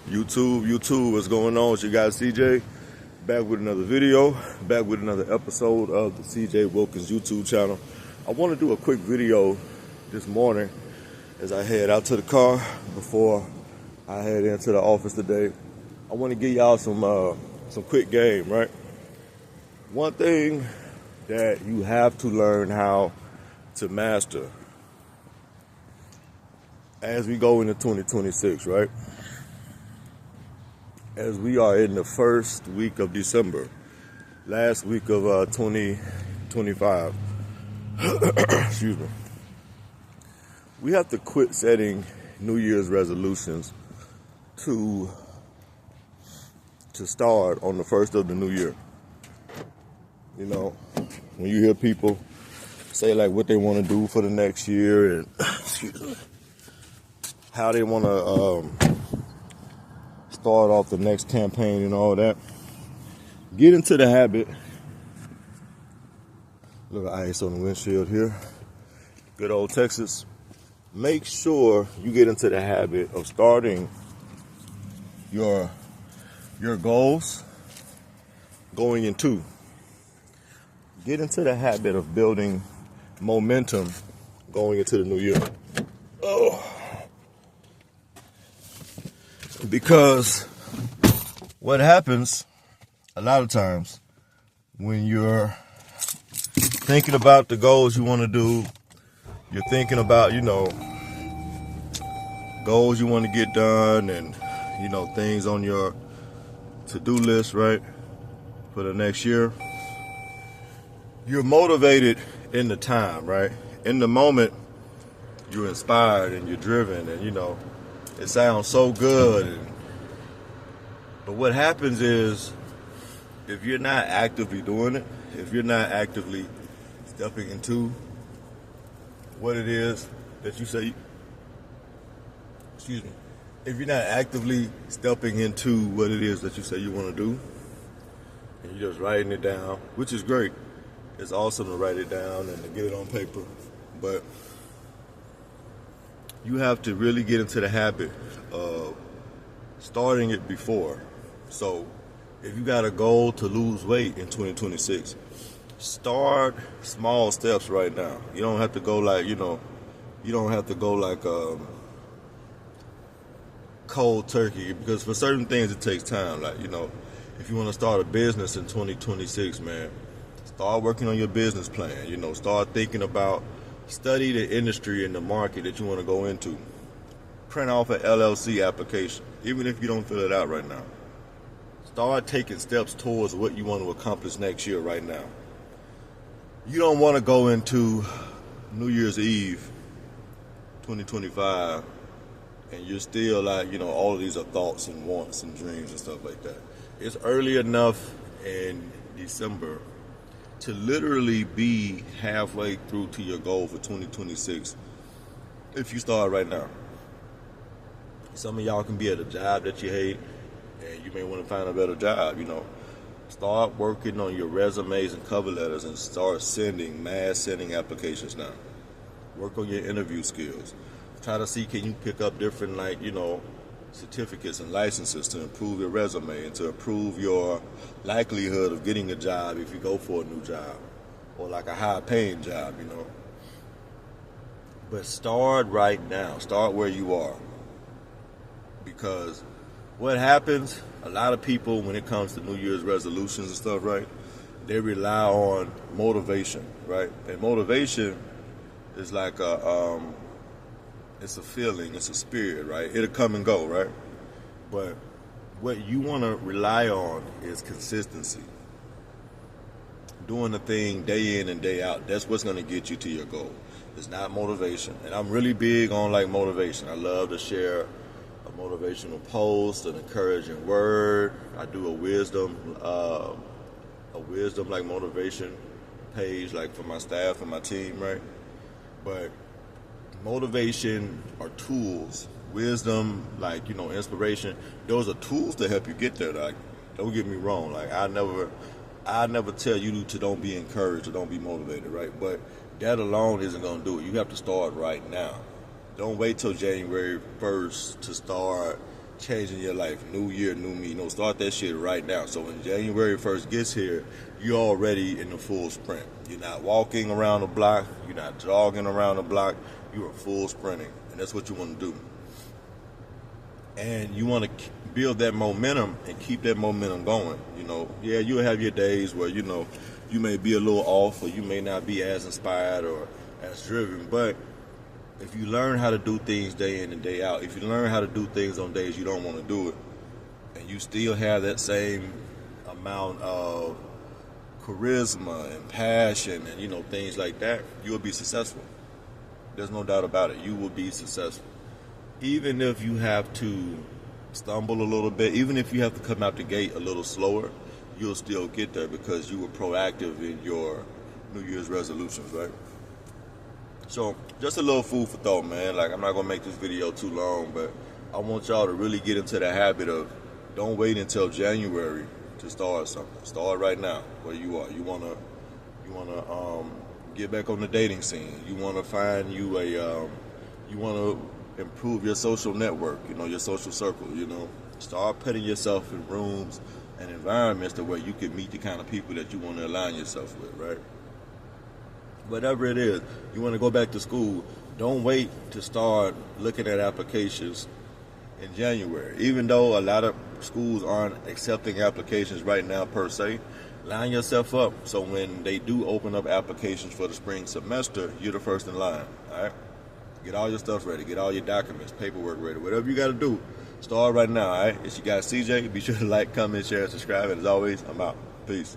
YouTube, what's going on? It's your guy CJ, back with another video, back with another episode of the CJ Wilkins YouTube channel. I want to do a quick video this morning as I head out to the car before I head into the office today. I want to give y'all some quick game, right? One thing that you have to learn how to master as we go into 2026, right? As we are in the first week of December, last week of 2025, excuse me, we have to quit setting New Year's resolutions to start on the first of the new year. You know, when you hear people say like what they want to do for the next year and how they want to start off the next campaign and all that, get into the habit. Look at ice on the windshield here. Good old Texas. Make sure you get into the habit of starting your goals going into. Get into the habit of building momentum going into the new year. Because what happens a lot of times when you're thinking about the goals you want to do, you're thinking about, goals you want to get done and, things on your to-do list, right, for the next year. You're motivated in the time, right? In the moment, you're inspired and you're driven and, it sounds so good. But what happens is, if you're not actively doing it, if you're not actively stepping into what it is that you say, if you're not actively stepping into what it is that you say you want to do, and you're just writing it down, which is great. It's awesome to write it down and to get it on paper, but you have to really get into the habit of starting it before. So if you got a goal to lose weight in 2026, start small steps right now. You don't have to go like, cold turkey, because for certain things it takes time. Like, if you want to start a business in 2026, man, start working on your business plan. Start thinking about, study the industry and the market that you want to go into. Print off an LLC application, even if you don't fill it out right now. Start taking steps towards what you want to accomplish next year right now. You don't want to go into New Year's Eve 2025 and you're still like, all of these are thoughts and wants and dreams and stuff like that. It's early enough in December to literally be halfway through to your goal for 2026 if you start right now. Some of y'all can be at a job that you hate and you may want to find a better job. Start working on your resumes and cover letters and start mass sending applications now. Work on your interview skills. Try to see, can you pick up different certificates and licenses to improve your resume and to improve your likelihood of getting a job if you go for a new job or like a high paying job, But start right now. Start where you are. Because what happens, a lot of people, when it comes to New Year's resolutions and stuff, right, they rely on motivation, right? And motivation is like it's a feeling, it's a spirit, right? It'll come and go, right? But what you want to rely on is consistency. Doing the thing day in and day out. That's what's going to get you to your goal. It's not motivation. And I'm really big on motivation. I love to share a motivational post, an encouraging word. I do a wisdom motivation page for my staff and my team, right? But motivation are tools. Wisdom, inspiration, those are tools to help you get there. Don't get me wrong. I never tell you to don't be encouraged or don't be motivated, right? But that alone isn't going to do it. You have to start right now. Don't wait till January 1st to start changing your life. New year, new me. Start that shit right now. So when January 1st gets here, you're already in the full sprint. You're not walking around the block. You're not jogging around the block. You are full sprinting. And that's what you want to do. And you want to build that momentum and keep that momentum going. Yeah, you'll have your days where, you may be a little off, or you may not be as inspired or as driven. But if you learn how to do things day in and day out, if you learn how to do things on days you don't want to do it, and you still have that same amount of charisma and passion and, things like that, you'll be successful. There's no doubt about it. You will be successful. Even if you have to stumble a little bit, even if you have to come out the gate a little slower, you'll still get there because you were proactive in your New Year's resolutions, right? So just a little food for thought, man. Like, I'm not going to make this video too long, but I want y'all to really get into the habit of don't wait until January to start something. Start right now where you are. You want to get back on the dating scene. You want to find you you want to improve your social network, your social circle, Start putting yourself in rooms and environments to where you can meet the kind of people that you want to align yourself with, right? Whatever it is, you want to go back to school, don't wait to start looking at applications in January. Even though a lot of schools aren't accepting applications right now per se, line yourself up so when they do open up applications for the spring semester, you're the first in line, all right? Get all your stuff ready. Get all your documents, paperwork ready. Whatever you got to do, start right now, all right? It's your guy CJ. Be sure to like, comment, share, and subscribe. And as always, I'm out. Peace.